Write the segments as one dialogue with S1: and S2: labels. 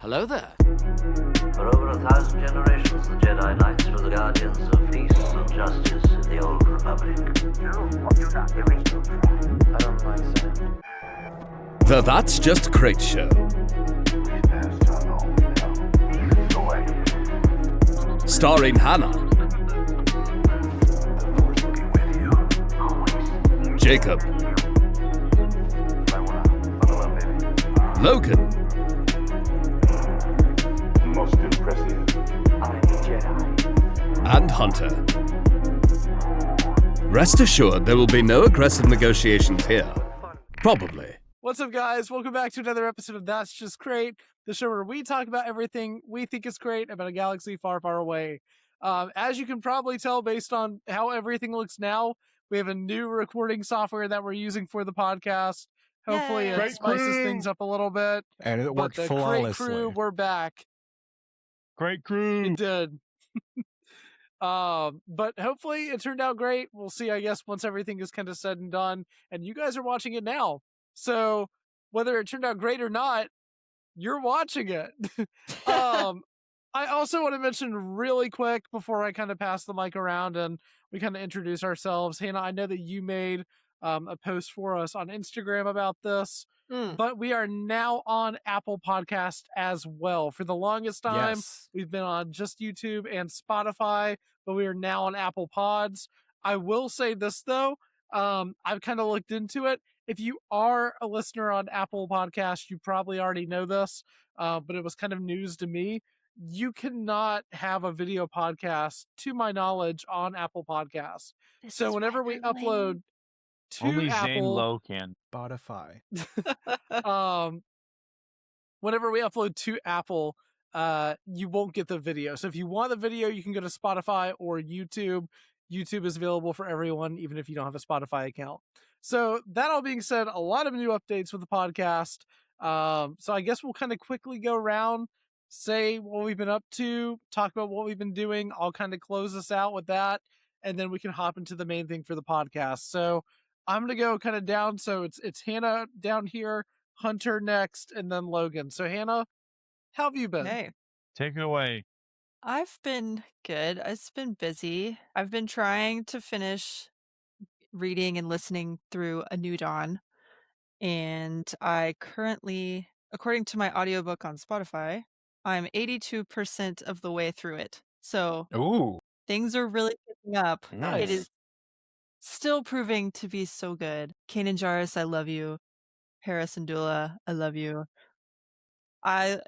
S1: Hello there.
S2: For over 1,000 generations, the Jedi Knights were the guardians of peace and justice in the Old Republic.
S3: I don't mind saying.
S1: The That's Just Crait Show. Starring Hannah, Jacob, Logan,
S4: Most impressive.
S3: I'm Jedi.
S1: and Hunter. Rest assured, there will be no aggressive negotiations here. Probably.
S5: What's up, guys? Welcome back to another episode of That's Just Crait, the show where we talk about everything we think is great about a galaxy far, far away. As you can probably tell based on how everything looks now, we have a new recording software that we're using for the podcast. Hopefully
S6: Yay.
S5: it
S6: Great
S5: spices
S6: crew.
S5: things up a little bit.
S6: And it
S5: But
S6: worked
S5: the Crait
S6: flawlessly.
S5: crew, we're back.
S6: Great crew.
S5: It did. But hopefully it turned out great. We'll see, I guess, once everything is kind of said and done. And you guys are watching it now. So whether it turned out great or not, you're watching it. I also want to mention really quick before I kind of pass the mic around and we kind of introduce ourselves. Hannah, I know that you made a post for us on Instagram about this, but we are now on Apple Podcast as well. For the longest time,
S6: Yes.
S5: we've been on just YouTube and Spotify, but we are now on Apple Pods. I will say this, though. I've kind of looked into it. If you are a listener on Apple Podcast, you probably already know this, but it was kind of news to me. You cannot have a video podcast, to my knowledge, on Apple Podcasts. So whenever we upload to
S7: Only Zane
S5: Apple,
S7: Lowe can.
S6: Spotify.
S5: whenever we upload to Apple, you won't get the video. So if you want the video, you can go to Spotify or YouTube. YouTube is available for everyone, even if you don't have a Spotify account. So that all being said, a lot of new updates with the podcast. So I guess we'll kind of quickly go around, say what we've been up to, talk about what we've been doing. I'll kind of close us out with that, and then we can hop into the main thing for the podcast. So I'm gonna go kind of down. So it's Hannah down here, Hunter next, and then Logan. So Hannah, how have you been?
S8: Hey,
S7: Take it away.
S8: I've been good. It's been busy. I've been trying to finish reading and listening through A New Dawn. And I currently, according to my audiobook on Spotify, I'm 82% of the way through it. So
S6: Ooh.
S8: things are really picking up.
S5: Nice.
S8: It is still proving to be so good. Kanan Jarrus, I love you. Harris and Dula, I love you. I'm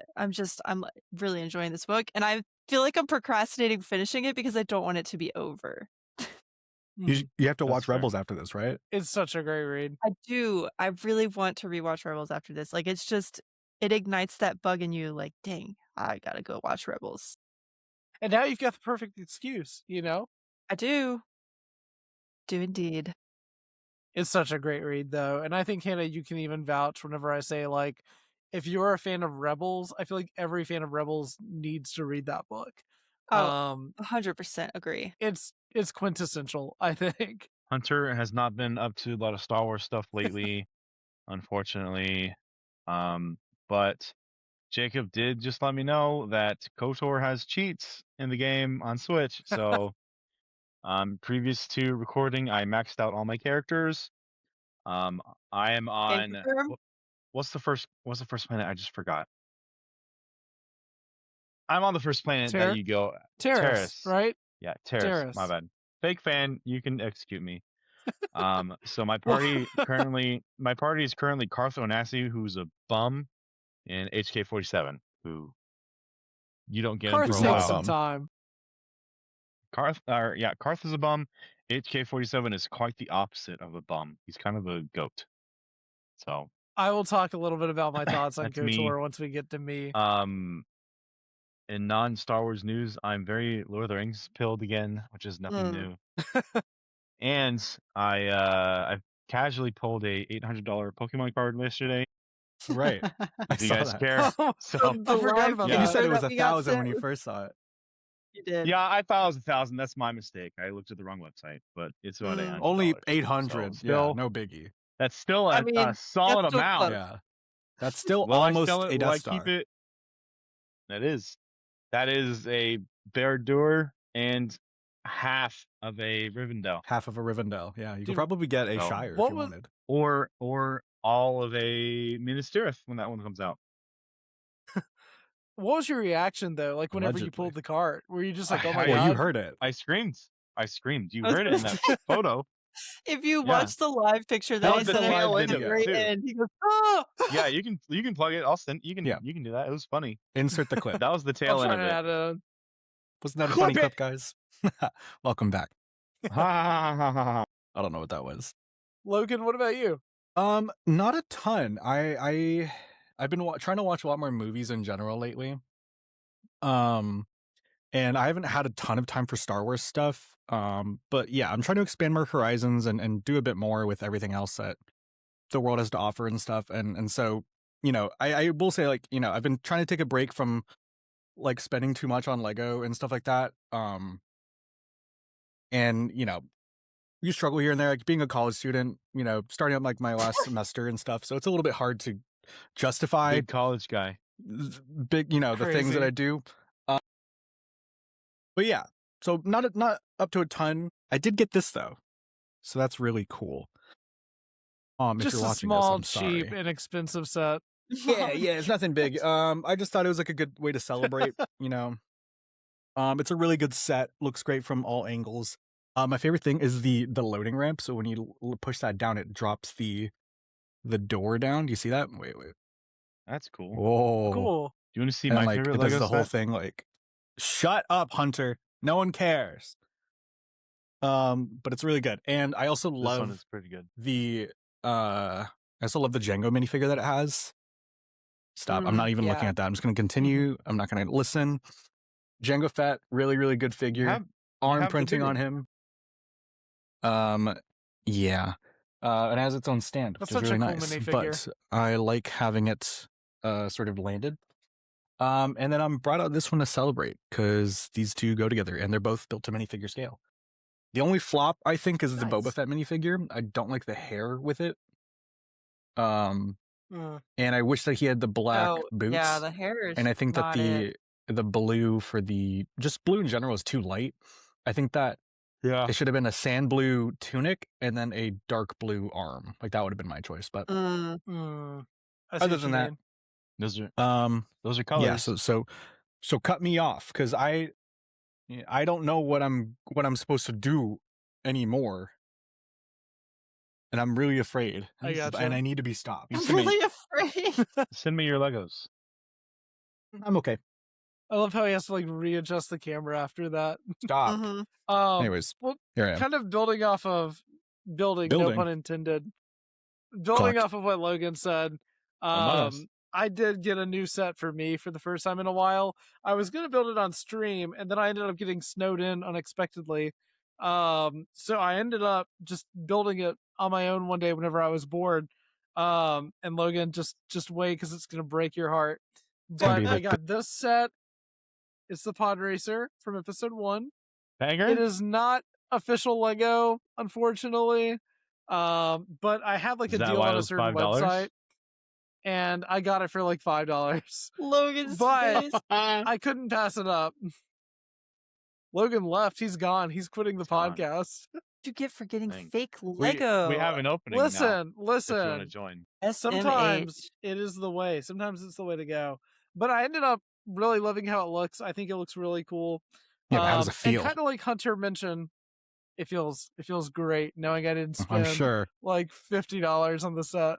S8: really enjoying this book, and I feel like I'm procrastinating finishing it because I don't want it to be over.
S6: You have to
S7: That's
S6: watch
S7: fair.
S6: Rebels after this, right?
S5: It's such a great read.
S8: I do. I really want to rewatch Rebels after this. Like, it's just, it ignites that bug in you. Like, dang, I gotta go watch Rebels.
S5: And now you've got the perfect excuse, you know?
S8: I do. Do indeed.
S5: It's such a great read, though. And I think, Hannah, you can even vouch whenever I say, like, if you're a fan of Rebels, I feel like every fan of Rebels needs to read that book.
S8: Oh, 100% agree.
S5: It's quintessential, I think.
S7: Hunter has not been up to a lot of Star Wars stuff lately, unfortunately. But Jacob did just let me know that KOTOR has cheats in the game on Switch. So, previous to recording, I maxed out all my characters. I am on.
S8: confirm?
S7: What's the first planet? I just forgot. I'm on the first planet that you go.
S5: Terrace, right?
S7: Yeah, Terrace. My bad. Fake fan, you can execute me. So my party is currently Carth Onasi, who's a bum, and HK47, who you don't get
S5: Karth
S7: into for a
S5: takes
S7: while.
S5: some time.
S7: Carth is a bum. HK47 is quite the opposite of a bum. He's kind of a goat. So
S5: I will talk a little bit about my thoughts on
S7: That's me.
S5: KOTOR once we get to me.
S7: In non-Star Wars news, I'm very Lord of the Rings pilled again, which is nothing new. And I casually pulled a $800 Pokemon card yesterday.
S6: Right. I
S7: If you
S6: saw
S7: guys
S6: that.
S7: care. So
S5: I forgot about
S7: Yeah.
S6: You said it was
S8: That we got
S6: 1,000 when you
S8: sent.
S6: first saw it.
S8: You did.
S7: yeah, I thought it was 1,000. That's my mistake. I looked at the wrong website, but it's about $800.
S6: Only
S7: So
S6: 800.
S7: still,
S6: Yeah, no biggie.
S7: that's still
S8: I
S7: a
S8: mean,
S7: solid
S8: that's still
S7: amount.
S8: close.
S6: Yeah. That's still
S7: Will I
S6: almost
S7: sell it?
S6: a
S7: Will
S6: Death
S7: I
S6: Star.
S7: keep it? That is a Beardour and half of a Rivendell,
S6: Half of a Rivendell. Yeah, you could
S5: Dude,
S6: probably get a
S7: Oh.
S6: Shire if
S5: what
S6: you
S5: was-
S6: wanted.
S7: or all of a Minas Tirith when that one comes out.
S5: What was your reaction though? Like whenever you
S6: Allegedly.
S5: pulled the cart, were you just like, "Oh my
S6: Well,
S5: god"?
S6: you heard it.
S7: I screamed. You
S8: I was
S7: heard it
S8: gonna
S7: in that
S8: say,
S7: photo.
S8: if you
S7: Yeah.
S8: watch the live picture that
S7: That
S8: I
S7: was the
S8: sent
S7: tail
S8: out
S7: end
S8: at
S7: of
S8: the
S7: it,
S8: very
S7: too.
S8: end, he goes, "Oh!"
S7: Yeah, you can plug it. I'll send. You can do that. It was funny.
S6: Insert the clip.
S7: That was the
S5: I'm
S7: tail end
S5: trying
S7: of
S5: to
S7: it.
S5: add a.
S6: Wasn't that a
S5: Clip
S6: funny
S5: it!
S6: clip, guys? Welcome back.
S7: Ha, ha, ha, ha, ha.
S6: I don't know what that was.
S5: Logan, what about you?
S6: Not a ton. I've been trying to watch a lot more movies in general lately. And I haven't had a ton of time for Star Wars stuff. But yeah, I'm trying to expand my horizons and do a bit more with everything else that the world has to offer and stuff. And so, I will say, like, I've been trying to take a break from like spending too much on Lego and stuff like that. And you struggle here and there, like being a college student, starting up like my last semester and stuff. So it's a little bit hard to justify
S7: Big college guy.
S6: big, the things that
S5: Crazy.
S6: I do. But yeah, so not up to a ton. I did get this though, so that's really cool. If
S5: Just
S6: you're
S5: a
S6: watching
S5: small,
S6: this, I'm
S5: cheap,
S6: sorry.
S5: inexpensive set.
S6: Yeah, it's nothing big. I just thought it was like a good way to celebrate. It's a really good set. Looks great from all angles. My favorite thing is the loading ramp. So when you push that down, it drops the door down. Do you see that? Wait.
S7: That's cool.
S6: Whoa.
S5: Cool.
S7: Do you want to see
S6: And
S7: my
S6: like
S7: favorite
S6: it
S7: Lego
S6: does the
S7: set?
S6: whole thing like, shut up, Hunter. No one cares. But it's really good. And I also
S7: This one
S6: love
S7: is pretty good.
S6: the I also love the Django minifigure that it has. Stop. I'm not even looking
S8: yeah.
S6: at that. I'm just gonna continue. I'm not gonna listen. Jango Fett, really, really good figure.
S7: have
S6: Arm
S7: the
S6: printing
S7: bigger
S6: on him. Yeah. It has its own stand,
S5: That's
S6: which is
S5: such a
S6: really
S5: cool
S6: nice.
S5: minifigure.
S6: But I like having it sort of landed. And then I'm brought out this one to celebrate because these two go together and they're both built to minifigure scale. The only flop I think is the
S8: Nice.
S6: Boba Fett minifigure. I don't like the hair with it.
S5: Mm.
S6: And I wish that he had the black
S8: Oh,
S6: boots.
S8: yeah, the hair is
S6: And I think that
S8: not it.
S6: the blue for just blue in general is too light. I think that
S7: Yeah.
S6: it should have been a sand blue tunic and then a dark blue arm. Like that would have been my choice. But
S8: Mm,
S5: I see
S6: other
S5: what
S6: than
S5: you
S6: that,
S5: mean.
S7: Those are
S6: yeah.
S7: colors.
S6: So cut me off because I don't know what I'm supposed to do anymore, and I'm really afraid.
S5: I gotcha.
S6: And I need to be stopped.
S7: You
S8: I'm
S7: send me-
S8: really afraid.
S7: Send me your Legos.
S6: I'm okay.
S5: I love how he has to like readjust the camera after that.
S6: Stop.
S8: Mhm.
S6: Anyways,
S5: well,
S6: here I am.
S5: kind of building off of no
S6: Building.
S5: pun intended. Building
S6: Correct.
S5: off of what Logan said,
S7: Among Us.
S5: I did get a new set for me for the first time in a while. I was gonna build it on stream, and then I ended up getting snowed in unexpectedly. So I ended up just building it on my own one day whenever I was bored. And Logan, just wait because it's gonna break your heart.
S6: gonna
S5: But
S6: be
S5: I
S6: the-
S5: got this set. It's the Pod Racer from episode 1.
S7: Banger?
S5: It is not official Lego, unfortunately. But I had like
S7: Is
S5: a
S7: that
S5: deal
S7: why
S5: on
S7: it
S5: a
S7: was
S5: certain
S7: $5?
S5: website, and I got it for like $5.
S8: Logan's
S5: But-
S8: face.
S5: I couldn't pass it up. Logan left. He's gone. He's quitting the
S7: He's gone.
S5: podcast.
S8: What you get for getting
S7: Thanks.
S8: fake
S7: We
S8: Lego.
S7: have an opening now. If you want
S5: Listen.
S7: to join.
S5: Sometimes it is the way. Sometimes it's the way to go. But I ended up really loving how it looks. I think it looks really cool.
S6: Yeah, but how does it feel?
S5: And kind of like Hunter mentioned, it feels great knowing I didn't
S6: I'm
S5: spend
S6: sure.
S5: like $50 on the set.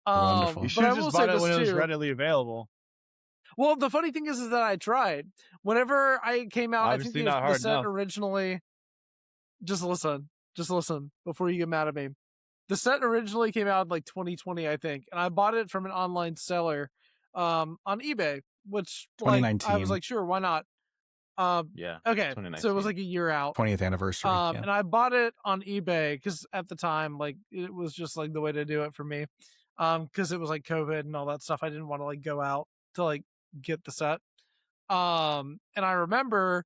S6: Wonderful.
S7: You
S5: But
S7: should
S5: I
S7: have
S5: will
S7: just
S5: say
S7: bought it
S5: this
S7: when it was
S5: too.
S7: readily available.
S5: Well, the funny thing is that I tried. Whenever I came out,
S7: Obviously
S5: I think
S7: not
S5: the
S7: hard
S5: set
S7: enough.
S5: originally. Just listen before you get mad at me. The set originally came out in like 2020, I think, and I bought it from an online seller, on eBay, which like I was
S6: 2019.
S5: like, sure, why not?
S7: Yeah.
S5: Okay, so it
S7: 2019.
S5: was like a year out.
S6: 20th anniversary. Yeah.
S5: And I bought it on eBay because at the time, like, it was just like the way to do it for me. Because it was like COVID and all that stuff. I didn't want to like go out to like get the set. And I remember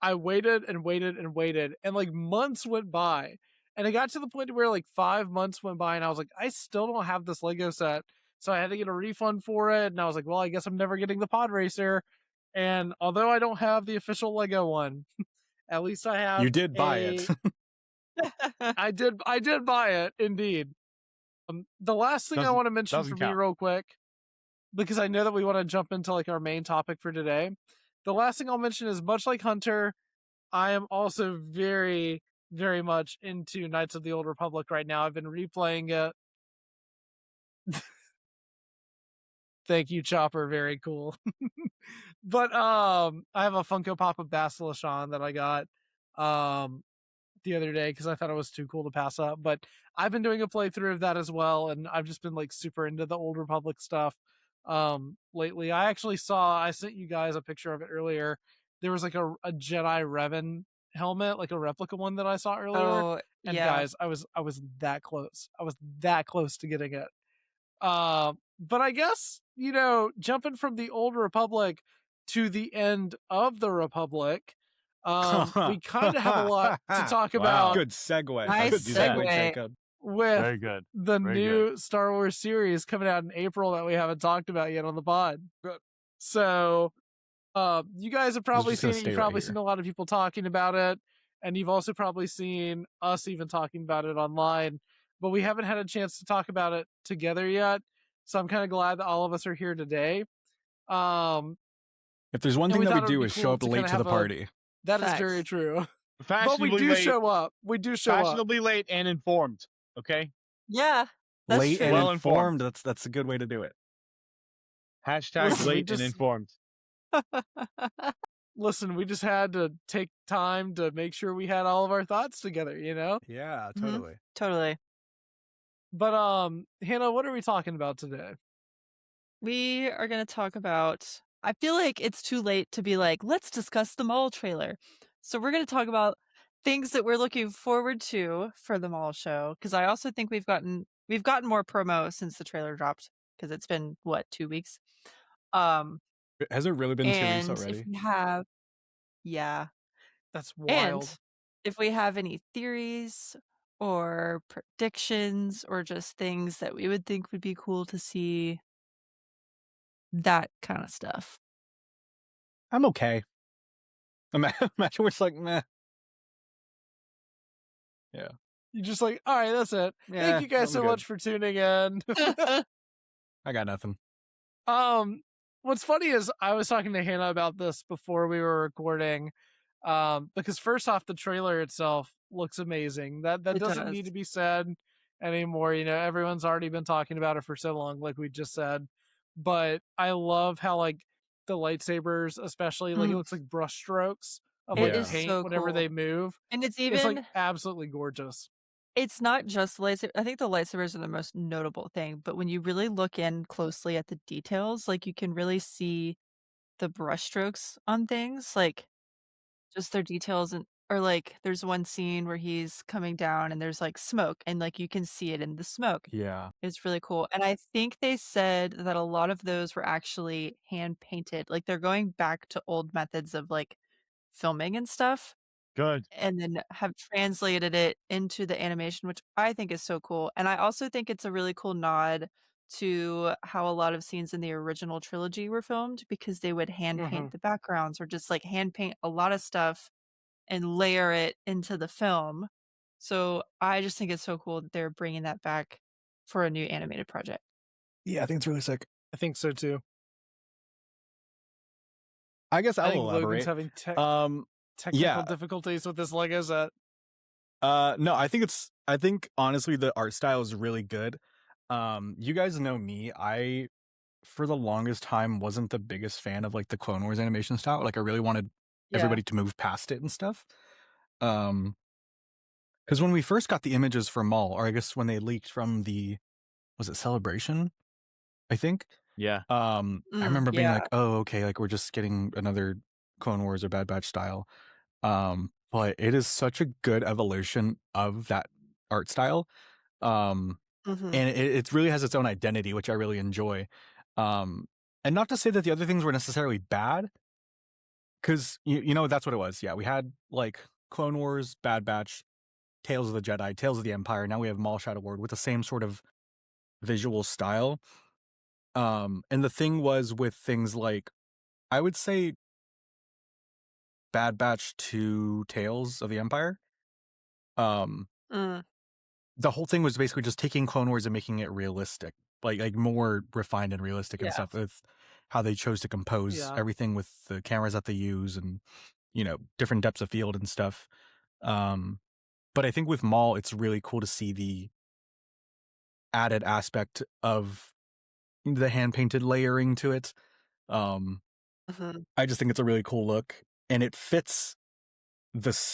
S5: I waited and waited and waited, and like months went by, and it got to the point where like 5 months went by, and I was like, I still don't have this Lego set, so I had to get a refund for it. And I was like, well, I guess I'm never getting the Pod Racer. And although I don't have the official Lego one, at least I have
S6: You did buy it.
S5: I did buy it, indeed. The last thing I want to mention for
S7: doesn't
S5: me
S7: count.
S5: real quick, because I know that we want to jump into like our main topic for today. The last thing I'll mention is, much like Hunter, I am also very, very much into Knights of the Old Republic right now. I've been replaying it. Thank you, Chopper. Very cool. But I have a Funko Pop of Basilishan that I got the other day because I thought it was too cool to pass up. But I've been doing a playthrough of that as well, and I've just been like super into the Old Republic stuff lately. I sent you guys a picture of it earlier. There was like a Jedi Revan helmet, like a replica one that I saw earlier.
S8: Oh,
S5: And
S8: yeah.
S5: guys, I was that close. I was that close to getting it. But I guess, jumping from the Old Republic to the end of the Republic, we kind of have a lot to talk about
S6: Good segue.
S8: Nice
S6: Good
S8: segue.
S6: Jacob.
S5: with
S7: Very good.
S5: the
S7: Very
S5: new Star Wars series coming out in April that we haven't talked about yet on the pod. So, you guys have probably
S6: just gonna
S5: seen it.
S6: stay
S5: You've
S6: right
S5: probably
S6: here.
S5: seen a lot of people talking about it, and you've also probably seen us even talking about it online, but we haven't had a chance to talk about it together yet. So I'm kind of glad that all of us are here today.
S6: If there's one
S5: And
S6: thing
S5: we
S6: that we
S5: thought it would
S6: do
S5: be
S6: is
S5: cool
S6: show up
S5: to
S6: late
S5: kinda
S6: to the
S5: have a-
S6: party.
S5: That is
S8: Facts.
S5: very true. But we
S7: Fashionably
S5: do
S7: late,
S5: show up. We do show up.
S7: fashionably late and informed. Okay.
S8: Yeah, that's
S6: Late
S8: true.
S6: and
S7: Well
S6: informed.
S7: informed.
S6: That's a good way to do it.
S7: Hashtag
S5: Listen, we
S7: late
S5: just-
S7: and informed.
S5: Listen, we just had to take time to make sure we had all of our thoughts together,
S6: Yeah,
S8: Mhm. Totally.
S5: But Hannah, what are we talking about today?
S8: We are going to talk about. I feel like it's too late to be like, let's discuss the Maul trailer. So we're going to talk about things that we're looking forward to for the Maul show, because I also think we've gotten more promo since the trailer dropped, because it's been 2 weeks.
S6: Has it really been 2 weeks
S8: And
S6: already?
S8: if we have, yeah,
S5: That's wild.
S8: and if we have any theories or predictions or just things that we would think would be cool to see, that kind of stuff.
S6: I'm okay. Imagine we're just like, meh.
S5: You're just like, all right, that's it.
S6: Yeah,
S5: Thank you guys
S6: I'm
S5: so
S6: good.
S5: much for tuning in.
S6: I got nothing.
S5: What's funny is I was talking to Hannah about this before we were recording. Because first off, the trailer itself looks amazing. That
S8: It
S5: doesn't
S8: does.
S5: need to be said anymore. Everyone's already been talking about it for so long, like we just said. But I love how like the lightsabers, especially like it looks like brush strokes of
S8: It
S5: like
S6: is
S5: paint
S8: so
S5: whenever
S8: cool.
S5: they move.
S8: And it's
S5: It's like
S8: even,
S5: absolutely gorgeous.
S8: it's not just lightsaber. I think the lightsabers are the most notable thing, but when you really look in closely at the details, like you can really see the brushstrokes on things, like just their details. Or like there's one scene where he's coming down and there's like smoke, and like you can see it in the smoke.
S6: Yeah.
S8: It's really cool. And I think they said that a lot of those were actually hand painted. Like they're going back to old methods of like filming and stuff,
S7: Good.
S8: and then have translated it into the animation, which I think is so cool. And I also think it's a really cool nod to how a lot of scenes in the original trilogy were filmed, because they would hand paint the backgrounds or just like hand paint a lot of stuff and layer it into the film. So I just think it's so cool that they're bringing that back for a new animated project.
S6: Yeah, I think it's really sick.
S5: I think so too.
S6: I guess
S5: I
S6: I'll
S5: think
S6: elaborate.
S5: Logan's having technical
S6: yeah.
S5: difficulties with this Lego set.
S6: No, I think honestly the art style is really good. You guys know me. I for the longest time wasn't the biggest fan of like the Clone Wars animation style. Like I really wanted everybody to move past it and stuff. Because when we first got the images for Maul, or I guess when they leaked from was it Celebration? I think.
S7: Yeah.
S6: I remember being
S8: yeah.
S6: like, oh, okay, like we're just getting another Clone Wars or Bad Batch style. But it is such a good evolution of that art style.
S8: Mhm.
S6: And it really has its own identity, which I really enjoy. And not to say that the other things were necessarily bad, because that's what it was. Yeah, we had like Clone Wars, Bad Batch, Tales of the Jedi, Tales of the Empire. Now we have Maul Shadow Word with the same sort of visual style. And the thing was with things like, I would say Bad Batch to Tales of the Empire.
S8: Mm,
S6: The whole thing was basically just taking Clone Wars and making it realistic, like more refined and realistic and
S8: Yeah.
S6: stuff, with how they chose to compose
S5: Yeah.
S6: everything with the cameras that they use and, different depths of field and stuff. But I think with Maul, it's really cool to see the added aspect of the hand-painted layering to it.
S8: mhm.
S6: I just think it's a really cool look, and it fits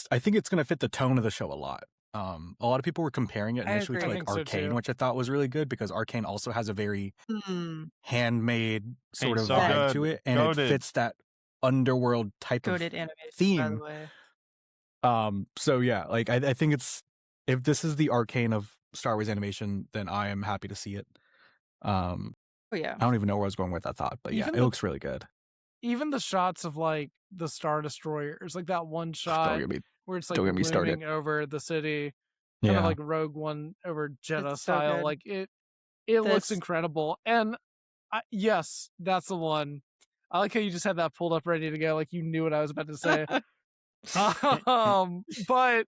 S6: I think it's going to fit the tone of the show a lot. A lot of people were comparing it
S8: I
S6: initially to
S8: agree.
S5: I
S6: like
S5: think so,
S6: Arcane,
S5: too.
S6: which I thought was really good because Arcane also has a very handmade sort
S7: Paint's
S6: of
S7: so
S6: vibe to
S7: good.
S6: it, and it
S7: Goated.
S6: fits that underworld type of
S8: Goated animation, by the
S6: theme.
S8: way.
S6: So yeah, like I think if this is the Arcane of Star Wars animation, then I am happy to see it.
S8: Oh yeah.
S6: I don't even know where I was going with that thought, but yeah,
S5: Even
S6: it
S5: the-
S6: looks really good.
S5: Even the shots of like the Star Destroyers, like that one
S6: Don't
S5: shot
S6: get me,
S5: where it's like
S6: don't get me started.
S5: looming over the city, kind of
S6: Yeah,
S5: like Rogue One over Jeddah
S8: It's so
S5: style.
S8: good.
S5: Like it looks
S8: This
S5: incredible. And yes, that's the one. I like how you just had that pulled up ready to go, like you knew what I was about to say. But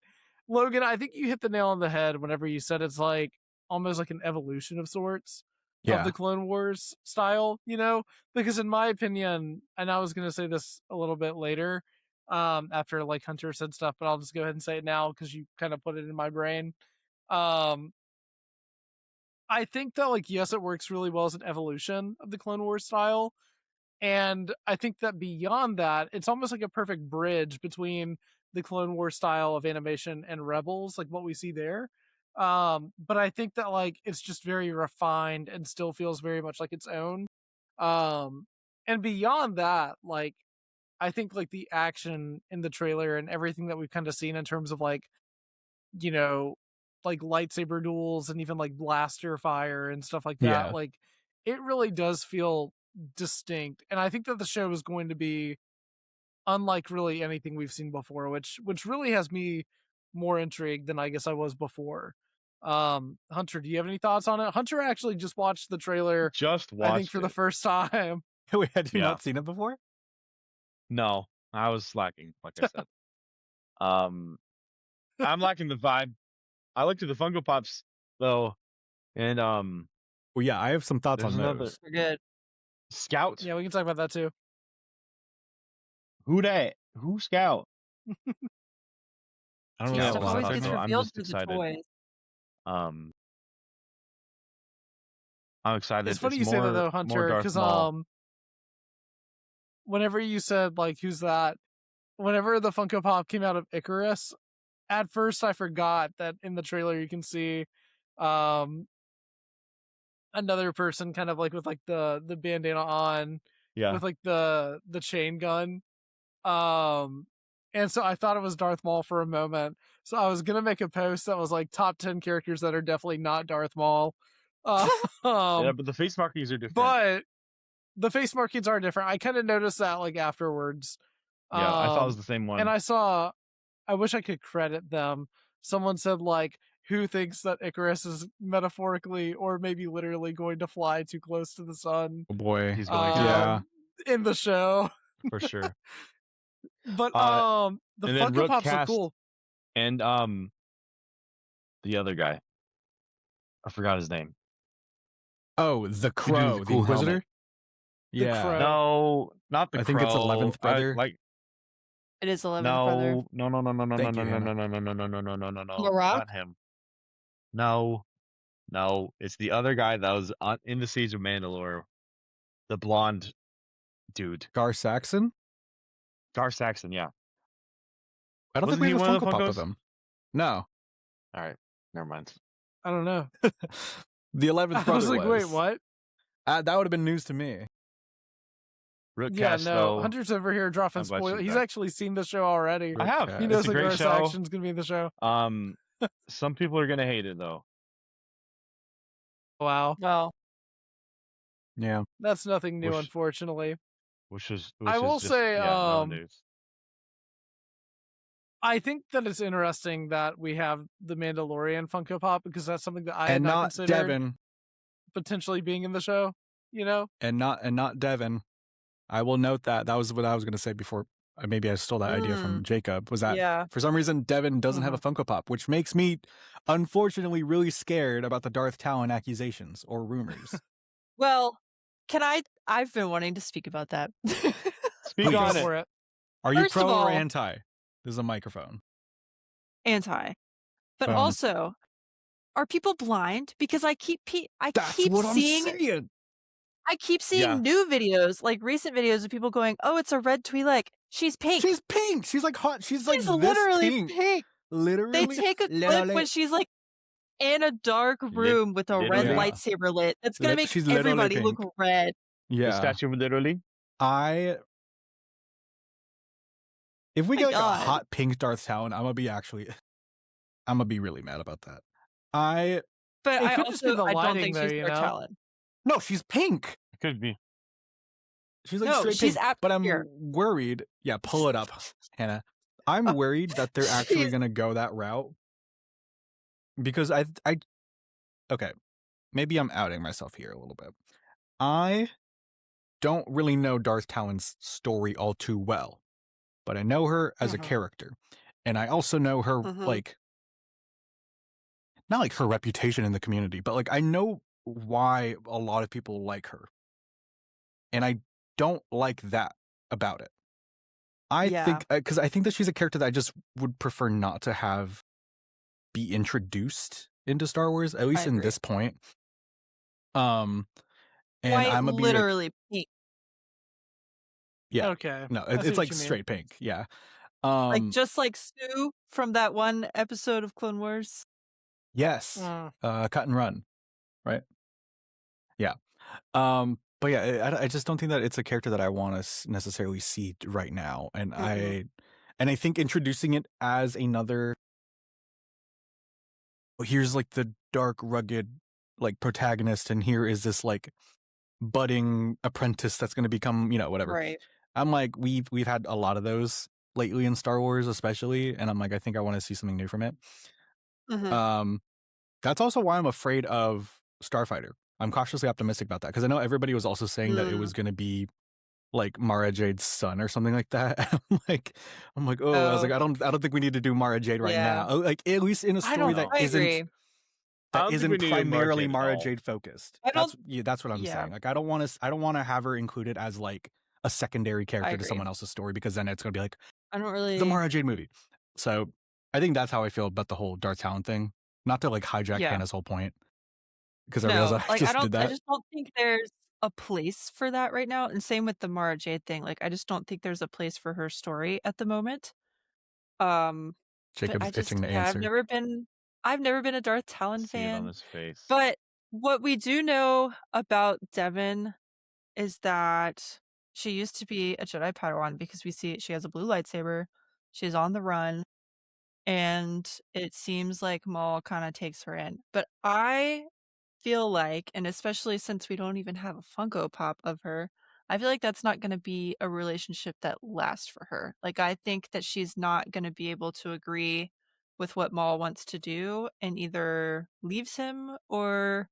S5: Logan, I think you hit the nail on the head whenever you said it's like almost like an evolution of sorts of
S6: yeah,
S5: the Clone Wars style, because in my opinion, and I was going to say this a little bit later, after like Hunter said stuff, but I'll just go ahead and say it now because you kind of put it in my brain. Um, I think that like, yes, it works really well as an evolution of the Clone Wars style. And I think that beyond that, it's almost like a perfect bridge between the Clone Wars style of animation and Rebels, like what we see there. But I think that like it's just very refined and still feels very much like its own. And beyond that, like I think like the action in the trailer and everything that we've kind of seen in terms of like, you know, like lightsaber duels and even like blaster fire and stuff like that,
S6: yeah,
S5: like it really does feel distinct. And I think that the show is going to be unlike really anything we've seen before, which really has me more intrigued than I guess I was before. Hunter, do you have any thoughts on it? Hunter actually just watched the trailer,
S7: Just
S5: I think,
S7: watched
S5: for the
S7: it.
S5: first time.
S6: Wait, had you
S7: Yeah.
S6: not seen it before?
S7: No, I was slacking, like I said. I'm lacking the vibe. I looked at the Funko Pops though, and
S6: Well, yeah, I have some thoughts
S7: there's
S6: on
S7: another
S6: those.
S8: we're good.
S7: Scout.
S5: Yeah, we can talk about that too.
S7: Who dat? Who Scout? I don't really
S6: Scout
S7: have a
S6: was
S7: lot
S8: Stuff
S7: of
S6: that
S8: always
S7: thoughts
S8: gets
S6: thing?
S7: though. I'm
S8: revealed
S7: just
S8: through the
S7: excited.
S8: toys.
S7: I'm excited.
S5: It's funny you say that though,
S7: more
S5: Hunter,
S7: Darth
S5: because
S7: Maul.
S5: whenever you said like who's that, whenever the Funko Pop came out of Icarus, at first I forgot that in the trailer you can see another person kind of like with like the bandana on
S7: Yeah.
S5: with like the chain gun. And so I thought it was Darth Maul for a moment. So I was gonna make a post that was like top 10 characters that are definitely not Darth Maul.
S7: Yeah,
S5: Um,
S7: but the face markings are different.
S5: but the face markings are different. I kind of noticed that like afterwards.
S7: Yeah, I thought it was the same one.
S5: And I wish I could credit them. Someone said like, who thinks that Icarus is metaphorically or maybe literally going to fly too close to the sun?
S6: Oh boy,
S7: He's going to.
S6: yeah.
S5: In the show.
S7: For sure.
S5: But the
S7: and then
S5: Funko
S7: Rook
S5: Pops are
S7: cast
S5: cool.
S7: and the other guy. I forgot his name.
S6: Oh, the
S7: The dude with
S6: Crow, the
S7: cool
S6: Inquisitor.
S7: helmet.
S6: Yeah,
S5: Crow.
S7: No, not the
S6: I think it's
S7: Crow.
S6: 11th brother.
S7: Like
S8: It is 11th brother.
S7: no,
S6: Thank you,
S7: no,
S6: Hannah.
S7: no,
S8: Marok?
S7: not him. No, it's the other guy that was in the Siege of Mandalore, the blonde dude,
S6: Gar Saxon.
S7: Gar Saxon. Yeah.
S6: I don't
S7: Wasn't
S6: think we
S7: he
S6: have a
S7: one of
S6: Funko
S7: the
S6: Pop
S7: Funkos?
S6: of him. No,
S7: All right, never mind.
S5: I don't know.
S6: the 11th brother
S5: I was like, wait, what?
S6: That would have been news to me.
S7: Rook
S5: Yeah,
S7: cast,
S5: no.
S7: though.
S5: Hunter's over here dropping
S7: I'm glad
S5: spoilers.
S7: she's
S5: He's
S7: back.
S5: actually seen the show already.
S7: I have.
S5: He
S6: It's
S5: knows
S7: a
S5: that
S7: great
S5: Garth
S7: show.
S5: Action's gonna be in the show.
S7: Some people are gonna hate it though.
S5: Wow.
S8: Well,
S6: Yeah,
S5: That's nothing new,
S7: Which-
S5: unfortunately.
S7: Which is
S5: will
S7: just,
S5: say,
S7: no news.
S5: I think that it's interesting that we have the Mandalorian Funko Pop because that's something that I had
S6: and
S5: not
S6: not
S5: considered
S6: Devin,
S5: potentially being in the show.
S6: and not Devin. I will note that. That was what I was going to say before maybe I stole that idea from Jacob, was that
S8: Yeah.
S6: for some reason Devin doesn't have a Funko Pop, which makes me unfortunately really scared about the Darth Talon accusations or rumors.
S8: Well, I've been wanting to speak about that.
S7: Speak
S6: Please.
S7: on
S5: Go
S7: it.
S5: for it.
S6: Are you
S8: First
S6: pro
S8: of
S6: or
S8: all-
S6: anti? This is a microphone.
S8: Anti. But
S6: Boom.
S8: also, are people blind? Because I keep
S6: That's
S8: keep
S6: what I'm
S8: seeing
S6: saying.
S8: I keep seeing
S7: Yeah.
S8: new videos, like recent videos of people going, "Oh, it's a red Twi'lek. She's pink.
S6: She's pink. She's like hot. She's like
S8: She's
S6: this
S8: literally
S6: pink.
S8: pink."
S6: Literally.
S8: They take a clip
S6: literally.
S8: when she's like in a dark room with a red
S7: literally.
S8: lightsaber lit. That's gonna make
S6: She's literally
S8: everybody look
S6: pink.
S8: red.
S7: The
S6: Yeah.
S7: statue literally.
S6: If we
S8: My
S6: get like
S8: God.
S6: a hot pink Darth Talon, I'm gonna be really mad about that.
S8: But
S5: It
S8: I
S5: could just be
S8: also
S5: the
S8: I don't
S5: lighting
S8: think
S5: there,
S8: she's
S5: you
S8: Darth
S5: know?
S8: Talon.
S6: No, she's pink.
S7: It could be.
S6: She's like
S8: No,
S6: straight
S8: she's
S6: pink.
S8: up
S6: But I'm
S8: here.
S6: worried. Yeah, pull it up, Hannah. I'm worried that they're actually
S8: She's-
S6: gonna go that route. Because okay, maybe I'm outing myself here a little bit. I don't really know Darth Talon's story all too well, but I know her as a character. And I also know her, like, not like her reputation in the community, but like I know why a lot of people like her. And I don't like that about it. I
S8: Yeah.
S6: think, because I think that she's a character that I just would prefer not to have be introduced into Star Wars, at least in
S8: agree.
S6: this point. And
S8: White,
S6: I'm gonna be
S8: literally pink.
S6: yeah,
S5: Okay.
S6: no,
S5: I see
S6: it's
S5: what
S6: like
S5: you mean.
S6: straight pink. Yeah.
S8: Like just like Sue from that one episode of Clone Wars.
S6: Yes.
S5: Mm.
S6: Cut and run, right? Yeah. But yeah, I just don't think that it's a character that I want to necessarily see right now, and I think introducing it as another, here's like the dark, rugged, like protagonist, and here is this like budding apprentice that's going to become, whatever.
S8: Right.
S6: I'm like, we've had a lot of those lately in Star Wars, especially, and I'm like, I think I want to see something new from it. That's also why I'm afraid of Starfighter. I'm cautiously optimistic about that because I know everybody was also saying that it was going to be like Mara Jade's son or something like that. I'm like, I was like, I don't think we need to do Mara Jade right
S8: Yeah.
S6: now. Like at least in a
S5: I
S6: story
S5: don't
S6: that
S8: I agree.
S7: I don't think
S6: isn't
S7: we need Mara
S6: primarily
S7: Jade at
S6: Mara
S7: all.
S6: Jade focused.
S8: I don't-
S6: That's what I'm
S8: yeah.
S6: saying. Like I don't want to have her included as like a secondary character to
S8: agree.
S6: someone else's story because then it's going to be like
S8: I don't really.
S6: the Mara Jade movie. So I think that's how I feel about the whole Darth Talon thing. Not to like hijack
S8: Yeah.
S6: Hannah's whole point, because I realize
S8: No,
S6: I
S8: like
S6: just did
S8: I
S6: that.
S8: just don't think there's a place for that right now. And same with the Mara Jade thing. Like I just don't think there's a place for her story at the moment. But
S6: Jacob's
S8: I just
S6: itching to
S8: I've
S6: answer.
S8: never been a Darth Talon
S7: See it on
S8: fan.
S7: his face.
S8: But what we do know about Devin is that she used to be a Jedi Padawan because we see she has a blue lightsaber. She's on the run. And it seems like Maul kind of takes her in. But I feel like, and especially since we don't even have a Funko Pop of her, I feel like that's not going to be a relationship that lasts for her. Like, I think that she's not going to be able to agree with what Maul wants to do and either leaves him or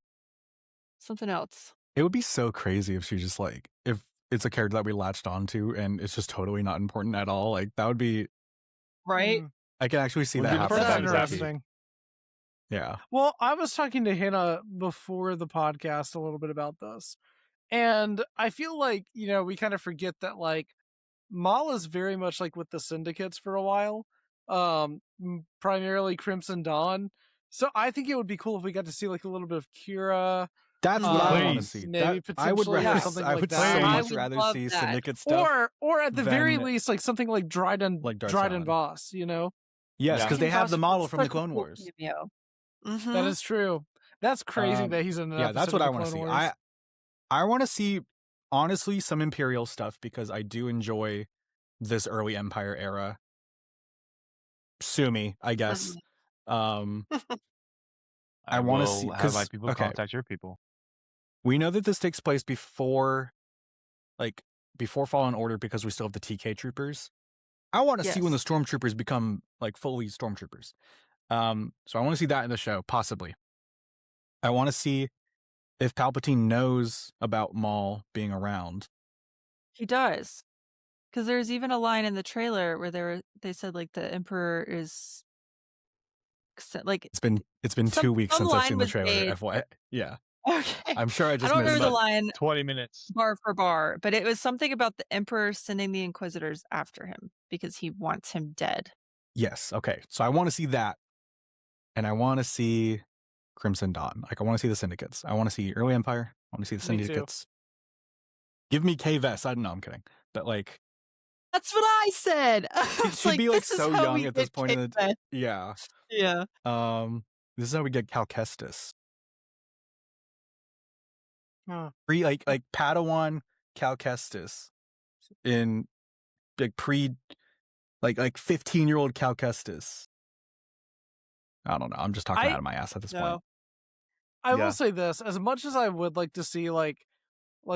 S8: something else.
S6: It would be so crazy if she just like, if it's a character that we latched onto and it's just totally not important at all. Like that would be,
S8: Right?
S6: I can actually see
S7: Would
S6: that
S7: be the
S6: happen.
S7: first
S5: That's
S7: time it's happened.
S5: interesting.
S6: Yeah.
S5: Well, I was talking to Hannah before the podcast a little bit about this. And I feel like, we kind of forget that like Maul is very much like with the syndicates for a while. Primarily Crimson Dawn. So I think it would be cool if we got to see like a little bit of Kira.
S6: That's what I want to
S7: Please.
S6: see.
S5: Maybe
S6: I would
S5: potentially or
S6: rather,
S5: something
S6: I
S5: like
S6: would
S5: that.
S6: so
S7: I
S6: much
S8: would
S6: rather
S8: love
S6: see
S8: that.
S6: syndicate stuff.
S5: Or at the very
S6: than,
S5: least, like something like Dryden
S6: like Darth
S5: Dryden
S6: Talon.
S5: Voss,
S6: Yes,
S7: Yeah.
S6: because they have the
S8: Voss
S6: model
S8: was
S6: from the
S8: such a
S6: Clone
S8: cool
S6: Wars.
S8: cameo.
S5: That is true. That's crazy
S6: Um,
S5: that he's in an
S6: Yeah, that's
S5: episode
S6: what
S5: of
S6: I
S5: the
S6: want to
S5: Clone
S6: see.
S5: Wars.
S6: I want to see, honestly, some Imperial stuff because I do enjoy this early Empire era. Sue me, I guess. I wanna
S7: will
S6: see-
S7: have my
S6: 'cause-
S7: people
S6: okay.
S7: contact your people.
S6: We know that this takes place before Fallen Order because we still have the TK troopers. I want to see when the
S8: Yes.
S6: stormtroopers become like fully stormtroopers. So I want to see that in the show, possibly. I want to see if Palpatine knows about Maul being around.
S8: He does. Because there's even a line in the trailer where they said like the Emperor is like
S6: It's been 2 weeks
S8: some
S6: since I've
S8: line
S6: seen the
S8: was
S6: trailer.
S8: made.
S6: FY, yeah,
S8: Okay,
S6: I'm sure I
S8: I
S6: just
S8: don't
S6: missed
S8: remember the
S6: it.
S7: 20 minutes.
S8: bar for bar, but it was something about the Emperor sending the Inquisitors after him because he wants him dead.
S6: Yes, okay. So I want to see that, and I want to see Crimson Dawn. Like I want to see the Syndicates. I want to see Early Empire. I want to see the
S5: Me too.
S6: Syndicates. Give me K-Vest. I don't know. I'm kidding, but like
S8: That's what I said. I
S6: it
S8: was
S6: should be like
S8: this is
S6: so
S8: how
S6: young
S8: we
S6: at this
S8: get
S6: point in the
S8: K-Fest.
S6: yeah.
S8: Yeah.
S6: This is how we get Cal Kestis.
S5: Huh.
S6: Like Padawan Cal Kestis in like like 15-year-old Cal Kestis. I don't know. I'm just talking out of my ass at this point.
S5: I
S7: Yeah.
S5: will say this: as much as I would like to see like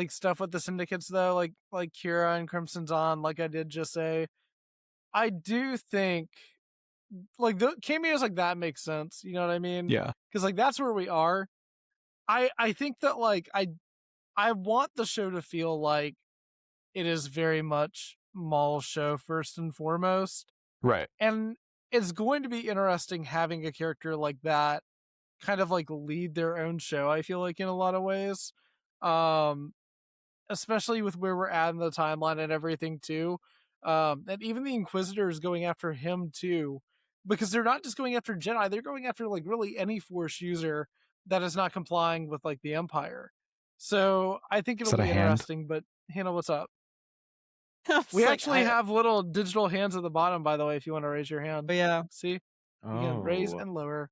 S5: stuff with the Syndicates, though, like Kira and Crimson Dawn, like I did just say, I do think like the cameos like that make sense. You know what I mean?
S6: Yeah.
S5: Because like that's where we are. I think that like I want the show to feel like it is very much Maul's show first and foremost,
S6: Right.
S5: and it's going to be interesting having a character like that kind of like lead their own show. I feel like in a lot of ways, especially with where we're at in the timeline and everything too, and even the Inquisitors going after him too, because they're not just going after Jedi; they're going after like really any Force user that is not complying with like the Empire. So I think
S6: Is
S5: it'll
S6: that a
S5: be
S6: hand?
S5: interesting. But Hannah, what's up?
S8: I was
S5: We
S8: like,
S5: actually have little digital hands at the bottom, by the way, if you want to raise your hand.
S8: yeah.
S5: See, you can raise
S7: Oh.
S5: and lower.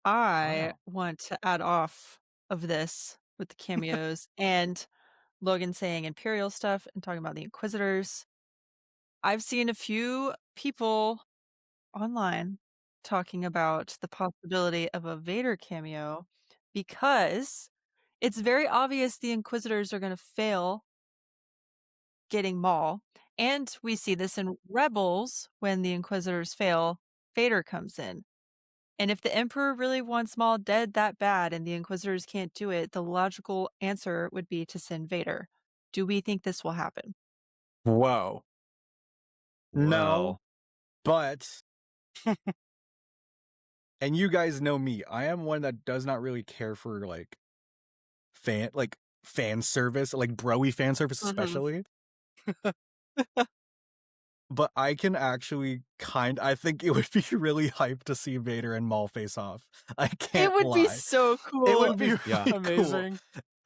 S8: I
S6: Wow.
S8: want to add off of this with the cameos and Logan saying Imperial stuff and talking about the Inquisitors. I've seen a few people online talking about the possibility of a Vader cameo because it's very obvious the Inquisitors are going to fail getting Maul. And we see this in Rebels when the Inquisitors fail, Vader comes in. And if the Emperor really wants Maul dead that bad and the Inquisitors can't do it, the logical answer would be to send Vader. Do we think this will happen?
S6: Whoa. No,
S7: Well.
S6: but and you guys know me. I am one that does not really care for like fan service, like broy fan service
S8: Mhm.
S6: especially. But I can actually I think it would be really hype to see Vader and Maul face off. I can't
S8: It would be
S6: lie.
S8: so cool.
S6: It would be really
S7: Yeah.
S6: cool.
S5: Amazing.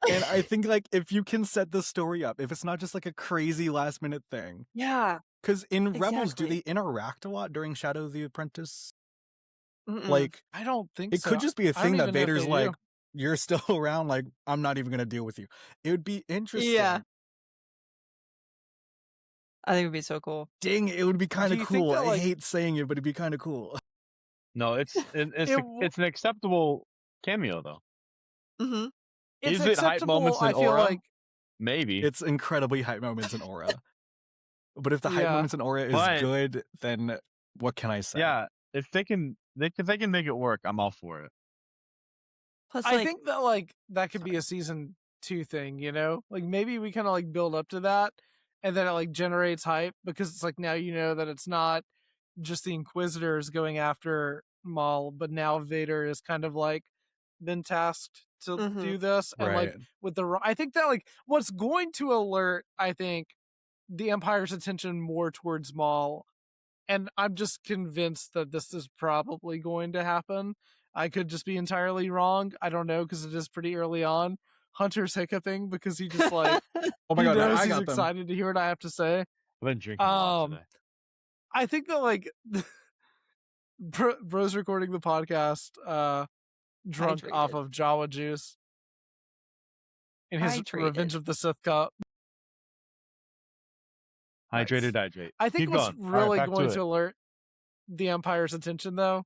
S6: And I think like if you can set the story up, if it's not just like a crazy last minute thing.
S8: Yeah.
S6: Because in Rebels, do
S8: Exactly.
S6: they interact a lot during Shadow of the Apprentice?
S8: Mm-mm.
S6: Like
S5: I don't think
S6: it
S5: so.
S6: could just be a
S5: I don't
S6: thing that
S5: even know if
S6: Vader's
S5: they
S6: like,
S5: do.
S6: you're still around, like, I'm not even gonna deal with you. It would be interesting.
S8: Yeah. I think it would be so cool.
S6: Dang, it would be kind of
S5: you think
S6: cool.
S5: that,
S6: I
S5: like-
S6: hate saying it, but it'd be kind of cool.
S7: No, it's
S5: w-
S7: it's an acceptable cameo though.
S8: Mm-hmm.
S5: It's
S7: Is it hype
S5: acceptable,
S7: moments in
S5: I feel
S7: Aura?
S5: like.
S7: Maybe.
S6: It's incredibly hype moments in Aura. But if the hype
S5: Yeah.
S6: moments in Aura is
S7: But-
S6: good, then what can I say?
S7: Yeah, if they can make it work, I'm all for it.
S8: Plus,
S5: I
S8: like,
S5: think that like that could be a season 2 thing, you know? Like maybe we kind of like build up to that and then it like generates hype because it's like now you know that it's not just the Inquisitors going after Maul, but now Vader is kind of like been tasked to
S8: Mhm.
S5: do this and like
S6: Right.
S5: with the I think that like what's going to alert I think the Empire's attention more towards Maul, and I'm just convinced that this is probably going to happen. I could just be entirely wrong. I don't know because it is pretty early on. Hunter's hiccuping because he just like
S6: Oh my
S5: he
S6: god,
S5: knows
S6: I
S5: he's
S6: got them.
S5: excited to hear what I have to say.
S7: I've been drinking a lot today.
S5: I think that like bro's recording the podcast drunk off
S8: Hydrated.
S5: of Jawa juice in his Revenge
S8: Hydrated.
S5: of the Sith cup.
S7: Hydrated, hydrate.
S5: I think
S7: Keep
S5: what's
S7: going. All right,
S5: really
S7: back
S5: going
S7: to
S5: to
S7: it.
S5: alert the Empire's attention though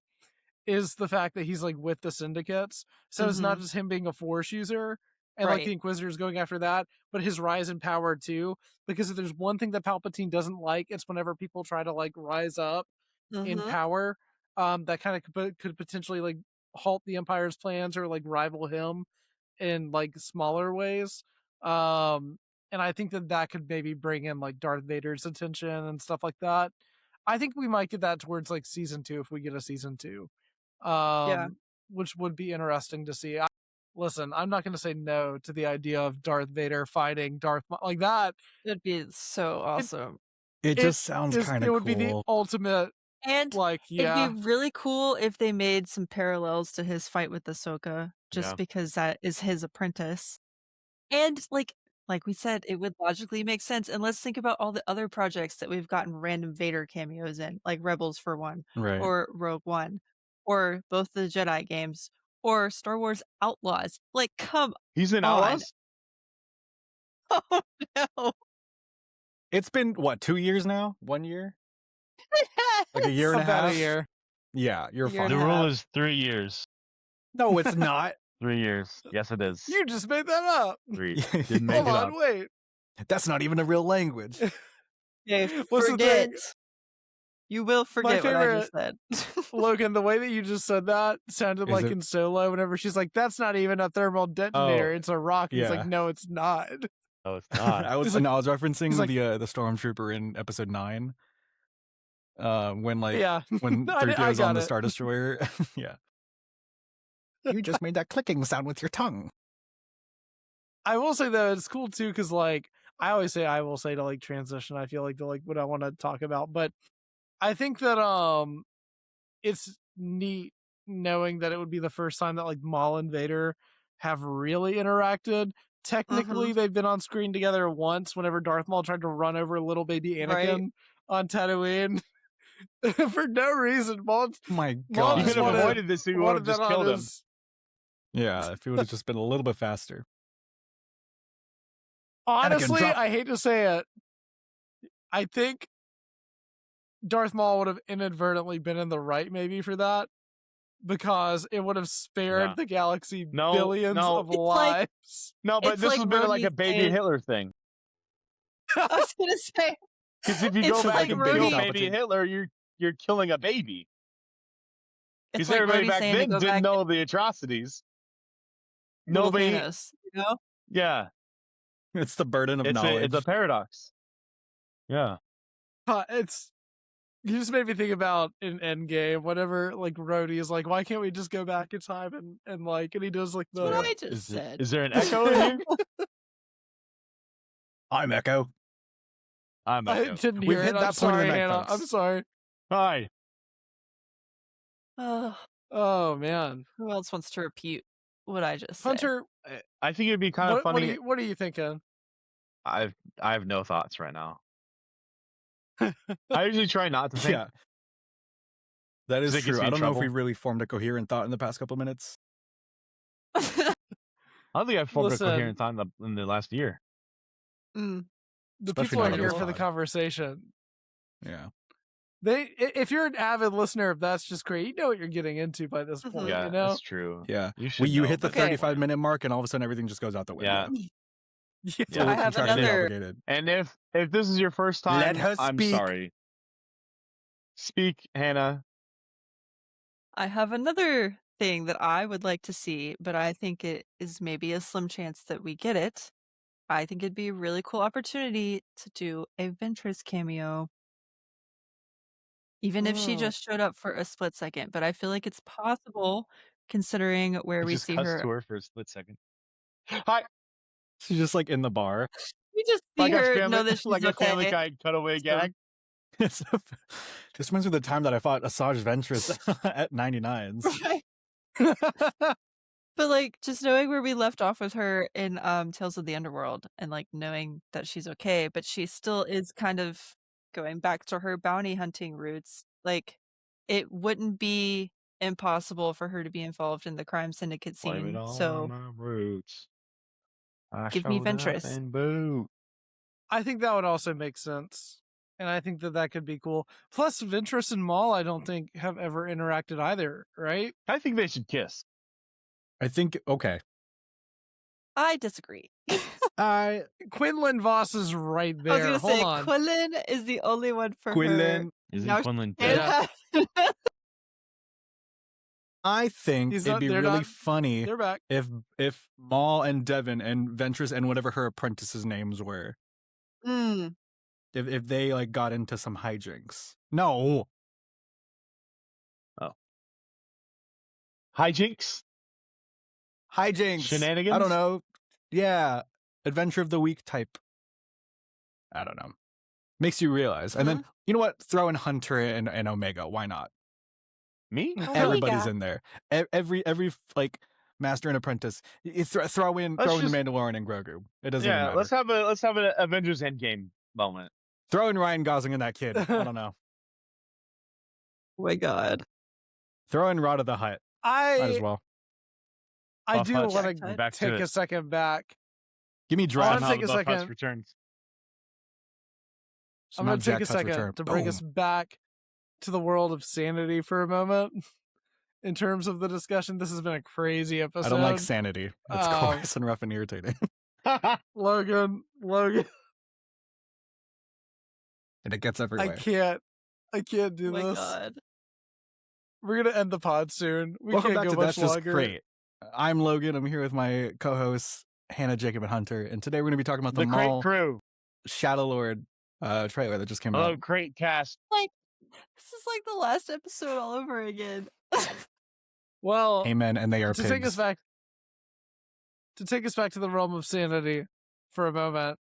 S5: is the fact that he's like with the syndicates. So it's not just him being a Force user and like
S8: Right.
S5: the Inquisitors going after that, but his rise in power too. Because if there's one thing that Palpatine doesn't like, it's whenever people try to like rise up in
S8: Mhm.
S5: power. That kind of could potentially like halt the Empire's plans or like rival him in like smaller ways. and I think that that could maybe bring in like Darth Vader's attention and stuff like that. I think we might get that towards like season 2 if we get a season 2,
S8: Yeah.
S5: which would be interesting to see. Listen, I'm not going to say no to the idea of Darth Vader fighting Darth Maul like that.
S8: It'd be so awesome.
S6: It just sounds kind of
S5: It
S6: cool.
S5: would be the ultimate,
S8: And
S5: like, yeah.
S8: it'd be really cool if they made some parallels to his fight with Ahsoka, just
S7: Yeah.
S8: because that is his apprentice. And like we said, it would logically make sense. And let's think about all the other projects that we've gotten random Vader cameos in, like Rebels for one,
S6: Right.
S8: or Rogue One, or both the Jedi games, or Star Wars Outlaws. Like, come
S7: He's in
S8: on.
S7: Outlaws?
S8: Oh no.
S6: It's been, what, 2 years now? 1 year? Like a year and a
S5: About
S6: half?
S5: a year.
S6: Yeah, you're
S8: Year
S6: fine.
S8: and
S7: The
S8: a
S7: rule
S8: half.
S7: is 3 years.
S6: No, it's not.
S7: 3 years. Yes, it is.
S5: You just made that up.
S7: 3. Didn't make
S5: Hold
S7: it
S5: on,
S7: up.
S5: wait.
S6: That's not even a real language.
S8: Okay,
S5: What's the
S8: forget.
S5: thing?
S8: You will forget what I just said.
S5: Logan, the way that you just said that sounded
S6: Is
S5: like
S6: it-
S5: in Solo whenever she's like, that's not even a thermal detonator,
S6: Oh,
S5: it's a rock. He's
S6: yeah.
S5: like, no, it's not.
S7: No, it's not.
S6: I was
S5: He's like-
S6: referencing
S5: he's like-
S6: the stormtrooper in episode 9. When like
S5: Yeah.
S6: when
S5: I
S6: 3PO's
S5: got
S6: on the
S5: it.
S6: Star Destroyer. Yeah. You just made that clicking sound with your tongue.
S5: I will say though, it's cool too, because like I always say I will say to like transition, I feel like to like what I want to talk about. But I think that it's neat knowing that it would be the first time that like Maul and Vader have really interacted. Technically, they've been on screen together once whenever Darth Maul tried to run over little baby Anakin
S8: Right.
S5: on Tatooine. For no reason. Maul
S6: My
S5: Maul
S7: He
S6: God.
S5: just
S7: could have
S5: wanted-
S7: avoided this if he would have
S5: wanted
S7: just
S5: that on
S7: killed him.
S5: his-
S6: Yeah, if it would have just been a little bit faster.
S5: Honestly,
S6: drop-
S5: I hate to say it. I think Darth Maul would have inadvertently been in the right maybe for that, because it would have spared
S7: Yeah.
S5: the galaxy
S7: No,
S5: billions
S7: no.
S5: of
S8: It's like-
S5: lives.
S7: No, but
S8: It's
S7: this
S8: like
S7: has been like a
S8: Rhodey
S7: baby
S8: saying-
S7: Hitler thing.
S8: I was gonna say,
S7: Because if you
S8: It's
S7: go back
S8: like
S7: and
S8: Rhodey-
S7: kill baby Hitler, you're killing a baby.
S8: it's
S7: Because
S8: like
S7: everybody
S8: Rhodey
S7: back
S8: saying to
S7: then
S8: go
S7: didn't
S8: back
S7: know the atrocities.
S8: and little
S7: Nobody.
S8: Thanos, you know?
S7: Yeah,
S6: It's the burden of
S7: it's
S6: knowledge.
S7: a paradox. Yeah.
S5: It's you just made me think about in Endgame, whatever like Rhodey is like, why can't we just go back in time and like, and he does like
S8: That's what
S5: the
S8: I just said.
S7: Is there an echo in here?
S6: I'm Echo.
S7: I'm
S5: I
S7: echo.
S5: didn't
S6: We've
S5: hear
S6: hit
S5: it. I'm
S6: that point of the
S5: sorry,
S6: night,
S5: Hannah.
S6: folks.
S5: I'm sorry.
S7: Hi.
S8: Ugh,
S5: Oh man,
S8: who else wants to repeat what I just said?
S5: Hunter,
S7: I think it'd be kind of
S5: what
S7: funny.
S5: are you thinking?
S7: I have no thoughts right now. I usually try not to think.
S6: Yeah. That is
S7: Does it get
S6: true.
S7: me
S6: I
S7: in
S6: don't know if
S7: trouble?
S6: we really formed a coherent thought in the past couple minutes.
S7: I don't think I've formed
S5: Listen.
S7: a coherent thought in the last year.
S8: Mm.
S5: The
S6: Especially
S5: people
S6: now
S5: are
S6: that
S5: here
S6: it's
S5: for the
S6: pod.
S5: conversation.
S6: Yeah.
S5: If you're an avid listener, that's just great. You know what you're getting into by this
S8: Mhm.
S5: point.
S7: Yeah,
S5: you know.
S7: that's true.
S6: Yeah.
S7: You should.
S6: Well, you
S7: know,
S6: hit the
S7: but-
S8: Okay.
S6: 35-minute mark, and all of a sudden everything just goes out the window.
S7: Yeah.
S5: Yeah.
S6: It's a little
S8: I have
S6: contractually
S8: another-
S6: obligated.
S7: And if this is your first time,
S6: Let her
S7: I'm
S6: speak.
S7: sorry. Speak, Hannah.
S8: I have another thing that I would like to see, but I think it is maybe a slim chance that we get it. I think it'd be a really cool opportunity to do a Ventress cameo. Even if she
S5: Mm.
S8: just showed up for a split second, but I feel like it's possible considering where
S7: It
S8: we
S7: just
S8: see
S7: cuts
S8: her.
S7: to her for a split second. Hi.
S6: She's just like in the bar.
S8: We just see
S7: Like
S8: her
S7: a family,
S8: know that she's
S7: like a
S8: okay.
S7: Family Guy cutaway
S8: So-
S7: gag.
S6: This reminds me of the time that I fought Asajj Ventress at 99s.
S8: Right. But like just knowing where we left off with her in Tales of the Underworld and like knowing that she's okay, but she still is kind of going back to her bounty hunting roots. Like it wouldn't be impossible for her to be involved in the crime syndicate
S7: Blame it
S8: scene.
S7: all
S8: So
S7: on my roots. I
S8: Give me
S7: showed up
S8: Ventress.
S7: and boo.
S5: I think that would also make sense. And I think that could be cool. Plus, Ventress and Maul, I don't think have ever interacted either, right?
S7: I think they should kiss.
S6: I think, okay.
S8: I disagree.
S5: Quinlan Voss is right
S8: I
S5: there.
S8: was gonna
S5: Hold
S8: say
S5: on.
S8: Quinlan is the only one for her.
S6: Quinlan.
S7: Isn't
S8: Now
S7: Quinlan
S8: And
S7: dead?
S8: ha-
S6: I think
S5: He's
S6: it'd
S5: not-
S6: be
S5: they're
S6: really
S5: not-
S6: funny
S5: They're back.
S6: if Maul and Devin and Ventress and whatever her apprentices' names were,
S8: Mm.
S6: if they like got into some hijinks. No,
S7: Hijinks?
S6: hijinks,
S7: Shenanigans?
S6: I don't know. Yeah, adventure of the week type. I don't know. Makes you realize, and then you know what? Throw in Hunter and Omega. Why not?
S7: Me?
S6: Everybody's in there. Every like master and apprentice. You throw in
S7: Let's
S6: the
S7: just-
S6: Mandalorian and Grogu. It doesn't even
S7: Yeah,
S6: matter.
S7: let's have an Avengers Endgame moment.
S6: Throw in Ryan Gosling and that kid. I don't know.
S8: Oh my god.
S6: Throw in Rod of the Hutt. Might as well.
S5: I
S7: Buff
S5: do
S7: Hutch.
S5: want
S8: We're
S5: to
S7: back to
S5: take
S7: it.
S5: a second back.
S6: Give me
S5: I
S6: Draft.
S5: wanna take a
S7: Buff Hutch
S5: second.
S7: returns.
S5: I'm going to take a second to bring us back to the world of sanity for a moment. In terms of the discussion, this has been a crazy episode.
S6: I don't like sanity. It's coarse and rough and irritating.
S5: Logan,
S6: And it gets everywhere.
S5: I can't do
S8: Oh my
S5: this.
S8: god.
S5: We're gonna end the pod soon. We
S6: Welcome
S5: can't
S6: back
S5: go
S6: to
S5: much
S6: That's Just
S5: longer.
S6: Crait. I'm Logan. I'm here with my co-hosts Hannah, Jacob, and Hunter. And today we're going to be talking about
S7: The
S6: the
S7: Crait
S6: Maul
S7: crew.
S6: Shadow Lord trailer that just came
S7: Hello,
S6: out.
S7: Crait cast.
S8: This is like the last episode all over again.
S5: Well,
S6: Amen. And they are
S5: to
S6: pigs.
S5: take us back to the realm of sanity for a moment,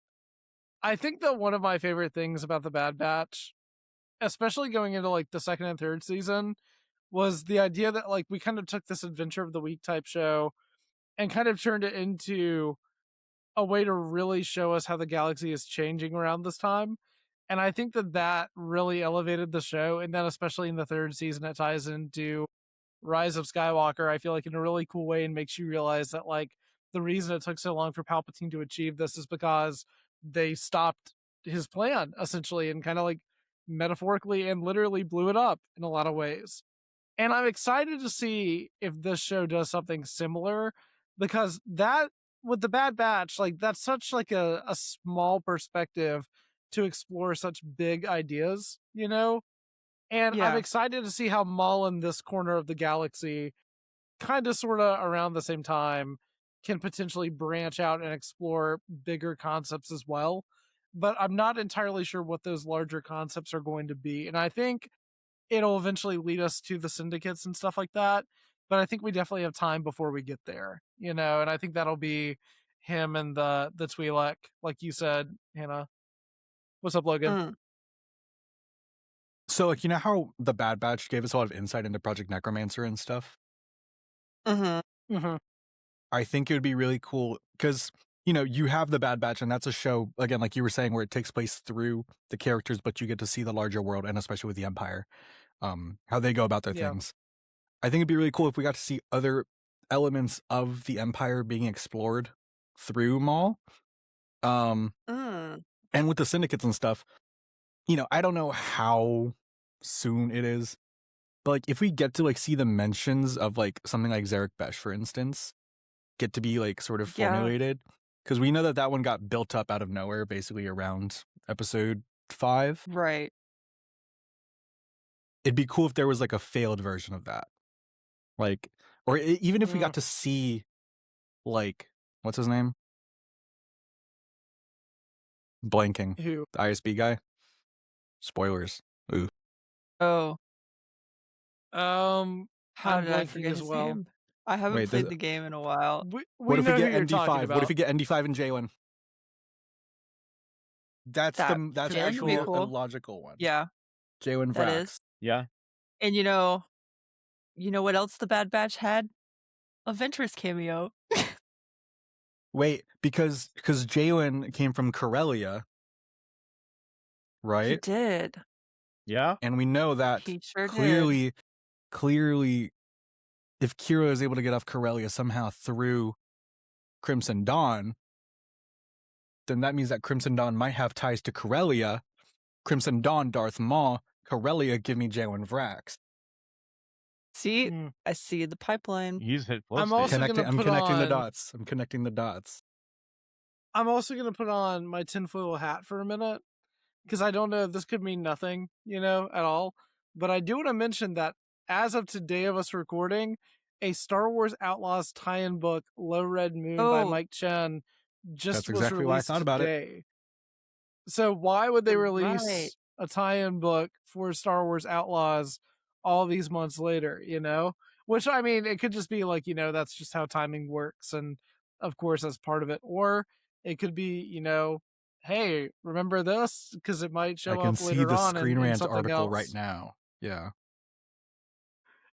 S5: I think that one of my favorite things about the Bad Batch, especially going into like the second and third season, was the idea that like we kind of took this adventure of the week type show and kind of turned it into a way to really show us how the galaxy is changing around this time. And I think that really elevated the show. And then especially in the third season, it ties into Rise of Skywalker, I feel like, in a really cool way, and makes you realize that like the reason it took so long for Palpatine to achieve this is because they stopped his plan essentially and kind of like metaphorically and literally blew it up in a lot of ways. And I'm excited to see if this show does something similar, because that with the Bad Batch, like that's such like a small perspective to explore such big ideas, you know? And I'm
S8: Yeah.
S5: excited to see how Maul in this corner of the galaxy, kind of sort of around the same time, can potentially branch out and explore bigger concepts as well. But I'm not entirely sure what those larger concepts are going to be. And I think it'll eventually lead us to the syndicates and stuff like that. But I think we definitely have time before we get there, you know, and I think that'll be him and the Twi'lek, like you said, Hannah. What's up, Logan?
S8: Mm.
S6: So, like, you know how the Bad Batch gave us a lot of insight into Project Necromancer and stuff?
S8: Mm-hmm.
S5: Mm-hmm.
S6: I think it would be really cool because, you know, you have the Bad Batch, and that's a show, again, like you were saying, where it takes place through the characters, but you get to see the larger world, and especially with the Empire, how they go about their
S5: Yeah.
S6: things. I think it'd be really cool if we got to see other elements of the Empire being explored through Maul.
S8: Mm.
S6: And with the syndicates and stuff, you know, I don't know how soon it is, but like if we get to like see the mentions of like something like Zarek Besh, for instance, get to be like sort of
S8: Yeah.
S6: formulated, because we know that one got built up out of nowhere, basically around episode 5.
S8: Right.
S6: It'd be cool if there was like a failed version of that, like, or even if we got to see, like, what's his name? Blanking.
S5: Who?
S6: The ISB guy. Spoilers. Ooh.
S8: Oh,
S5: How
S8: how
S5: I'm
S8: did I
S5: blanking
S8: forget
S5: as
S8: his
S5: well.
S8: name? I haven't
S6: Wait,
S8: played
S6: does-
S8: the game in a while.
S5: We
S6: What if we
S5: know
S6: get
S5: who you're talking
S6: ND5?
S5: about.
S6: What if we get ND5 and Jalen? That's
S8: That
S6: the
S8: could
S6: actual
S8: be cool.
S6: logical one.
S8: Yeah,
S6: Jalen
S8: that
S6: Vrax.
S8: is.
S7: Yeah.
S8: And you know what else the Bad Batch had? A Ventress cameo.
S6: Wait, because Jalen came from Corellia,
S8: He
S6: right?
S8: did.
S7: Yeah.
S6: And we know that
S8: He sure
S6: clearly, if Kira is able to get off Corellia somehow through Crimson Dawn, then that means that Crimson Dawn might have ties to Corellia. Crimson Dawn, Darth Maul, Corellia, give me Jalen Vrax.
S8: See,
S5: Mm.
S8: I see the pipeline.
S7: He's hit
S5: I'm
S7: Felicity.
S5: also
S6: I'm
S5: gonna put
S6: connecting the
S5: on-
S6: dots. I'm connecting the dots.
S5: I'm also going to put on my tinfoil hat for a minute, because I don't know, this could mean nothing, you know, at all. But I do want to mention that as of today of us recording, a Star Wars Outlaws tie-in book, Low Red Moon by
S8: Oh.
S5: Mike Chen, just
S6: That's
S5: was
S6: exactly why I
S5: released
S6: thought about it.
S5: today. So why would they release
S8: Right.
S5: a tie-in book for Star Wars Outlaws all these months later, Which, I mean, it could just be like, that's just how timing works, and of course that's part of it. Or it could be, hey, remember this? Because it might
S6: I
S5: show
S6: can
S5: up
S6: see
S5: later
S6: the
S5: on
S6: Screen
S5: in
S6: Rant
S5: something
S6: article
S5: else.
S6: right now. Yeah.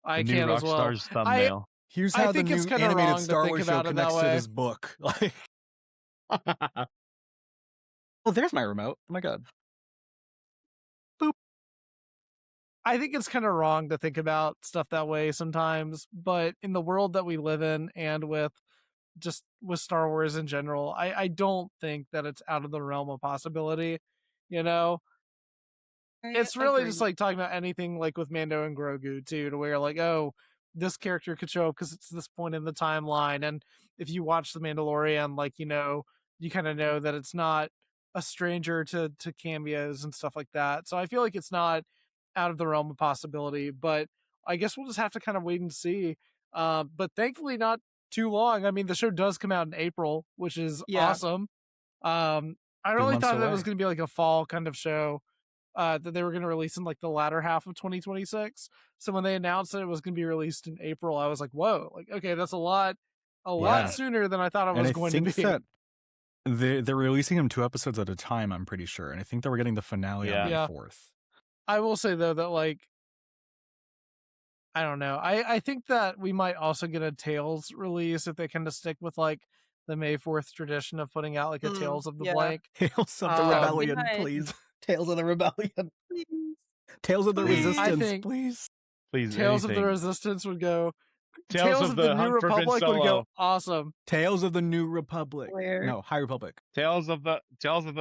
S5: I
S7: The new
S5: can as well.
S7: Rockstar's thumbnail.
S6: Here's
S5: I
S6: how the
S5: think it's
S6: new
S5: kinda
S6: animated
S5: wrong to
S6: Star
S5: think
S6: Wars show
S5: about it that
S6: connects to
S5: way.
S6: this book. Like, oh, there's my remote. Oh my god.
S5: I think it's kind of wrong to think about stuff that way sometimes, but in the world that we live in and with Star Wars in general, I don't think that it's out of the realm of possibility. It's really just like talking about anything like with Mando and Grogu too, to where like, oh, this character could show up because it's this point in the timeline. And if you watch The Mandalorian, like, you kind of know that it's not a stranger to cameos and stuff like that. So I feel like it's not out of the realm of possibility, but I guess we'll just have to kind of wait and see. But thankfully not too long. I mean, the show does come out in April, which is
S8: Yeah.
S5: awesome. I
S6: 2
S5: really
S6: months
S5: thought that it was
S6: away.
S5: going to be like a fall kind of show that they were going to release in like the latter half of 2026. So when they announced that it was going to be released in April, I was like, whoa, like, okay, that's a lot
S6: Yeah.
S5: sooner than I thought it
S6: And
S5: was
S6: I
S5: going to
S6: think
S5: be.
S6: that they're releasing them 2 episodes at a time, I'm pretty sure. And I think that we're getting the finale on May
S5: Yeah.
S6: 4th.
S5: I will say though that like, I don't know. I think that we might also get a Tales release if they kind of stick with like the May 4th tradition of putting out like a Tales of the
S8: yeah.
S5: Blank.
S6: Tales of the
S5: Um,
S6: Rebellion,
S8: Nice.
S6: please. Tales of the Rebellion.
S8: Please.
S6: Tales of the
S7: Please.
S5: I
S6: Resistance,
S5: think
S6: please.
S7: Please,
S5: Tales of the
S7: anything.
S5: Resistance would go.
S7: Tales of the
S5: New
S7: Hunt for Ben
S5: Republic would go
S7: Solo.
S5: awesome.
S6: Tales of the New Republic.
S8: Where?
S6: No, High Republic.
S7: Tales of the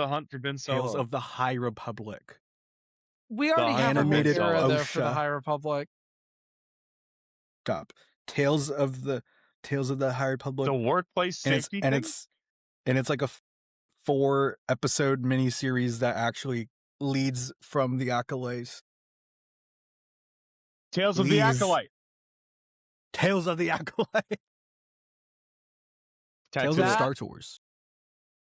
S7: Hunt for Ben Solo.
S6: Tales of the High Republic.
S5: We already have a whole
S6: animated
S5: era though for the
S6: OSHA.
S5: High Republic.
S6: Stop. Tales of the High Republic.
S7: The workplace
S6: and
S7: safety thing?
S6: it's like a 4-episode miniseries that actually leads from the Acolytes.
S7: Tales of the
S6: Please.
S7: Acolyte.
S6: Tales of the Acolyte. Tales of
S5: That-
S6: Star Tours.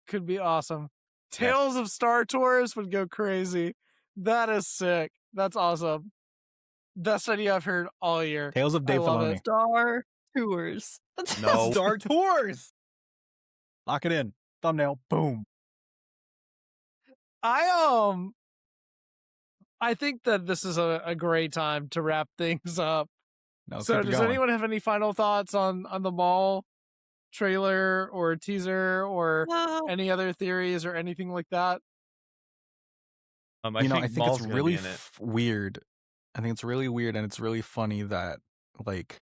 S5: Could be awesome. Tales of Star Tours would go crazy. That is sick. That's awesome. Best idea I've heard all year.
S6: Tales of Dave
S5: I love
S6: Filoni.
S5: it.
S8: Star Tours.
S7: No.
S6: Star Tours. Lock it in. Thumbnail. Boom.
S5: I think that this is a great time to wrap things up.
S6: No,
S5: So
S6: keep it
S5: does
S6: going.
S5: anyone have any final thoughts on the Maul trailer or teaser or
S8: Well,
S5: any other theories or anything like that?
S7: I
S6: I think
S7: Maul's
S6: it's
S7: gonna
S6: really
S7: be in it.
S6: weird. I think it's really weird, and it's really funny that like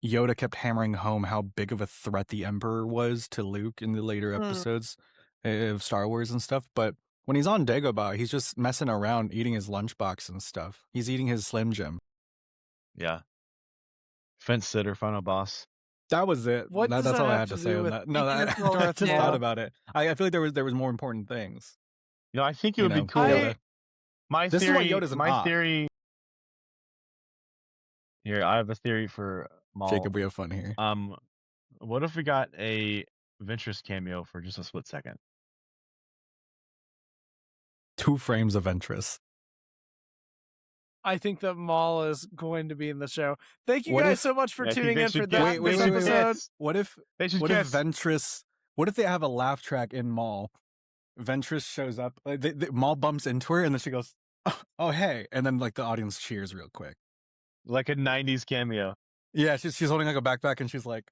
S6: Yoda kept hammering home how big of a threat the Emperor was to Luke in the later episodes of Star Wars and stuff. But when he's on Dagobah, he's just messing around, eating his lunchbox and stuff. He's eating his Slim Jim.
S7: Yeah. Fence sitter, final boss.
S6: That was it.
S5: What does
S6: That's
S5: that
S6: all I
S5: have
S6: had to
S5: to
S6: say
S5: do
S6: on
S5: with
S6: that. No,
S8: making
S6: I
S8: us all
S6: I just
S5: Darth
S6: thought
S5: Maul?
S6: about it. I feel like there was more important things.
S7: You know, I think it
S6: You
S7: would be
S6: know,
S7: cool.
S6: Yoda.
S7: My
S6: This is why
S7: theory.
S6: Yoda's an
S7: my
S6: op.
S7: theory. Here, I have a theory for Maul.
S6: Jacob, we have fun here.
S7: What if we got a Ventress cameo for just a split second?
S6: 2 frames of Ventress.
S5: I think that Maul is going to be in the show. Thank you
S6: What
S5: guys
S6: if-
S5: so much for
S7: I think
S5: tuning
S7: they
S5: in for
S7: should
S5: that
S7: get-
S6: Wait,
S5: this
S6: wait, wait, wait.
S5: episode.
S7: Yes.
S6: What if
S7: They should
S6: What
S7: kiss.
S6: if Ventress? What if they have a laugh track in Maul? Ventress shows up. Maul bumps into her, and then she goes, "Oh, hey!" And then like the audience cheers real quick.
S7: Like a 90s cameo.
S6: Yeah, she's holding like a backpack, and she's like,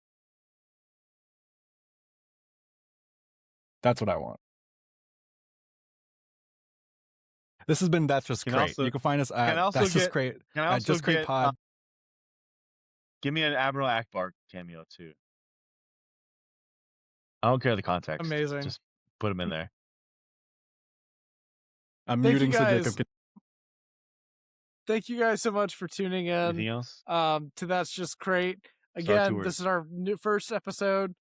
S6: "That's what I want." This has been That's Just
S7: Can
S6: Crait.
S7: also-
S6: You can find us at
S7: also
S6: That's Just
S7: get-
S6: Crait
S7: Can I
S6: at
S7: also
S6: Just Crait
S7: get,
S6: Pod.
S7: give me an Admiral Akbar cameo too. I don't care the context.
S5: Amazing.
S7: Just put him in there.
S6: I'm
S5: Thank you
S6: muting so
S5: guys.
S6: Jacob can.
S5: Thank you guys so much for tuning
S7: Anything
S5: in.
S7: else?
S5: To That's Just Crait.
S7: Star
S5: Again,
S7: Tours.
S5: this is our first episode.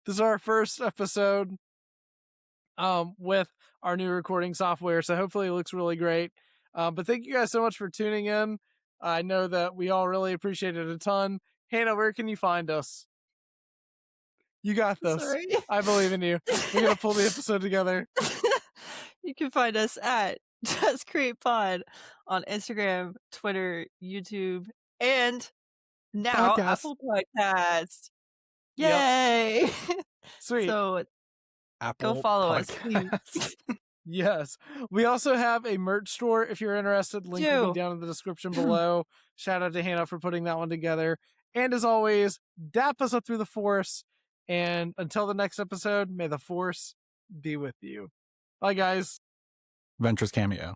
S5: This is our first episode with our new recording software. So hopefully it looks really great. But thank you guys so much for tuning in. I know that we all really appreciate it a ton. Hannah, where can you find us? You got this.
S8: Sorry.
S5: I believe in you. We're going to pull the episode together.
S8: You can find us at Just Crait Pod on Instagram, Twitter, YouTube, and now
S6: Podcast.
S8: Apple Podcast.
S5: Yep.
S8: Yay!
S5: Sweet.
S8: So
S6: Apple
S8: go follow us,
S6: Podcast.
S8: please.
S5: Yes. We also have a merch store if you're interested. Link will be
S8: Do.
S5: down in the description below. Shout out to Hannah for putting that one together. And as always, dap us up through the Force. And until the next episode, may the Force be with you. Bye, guys.
S6: Ventress cameo.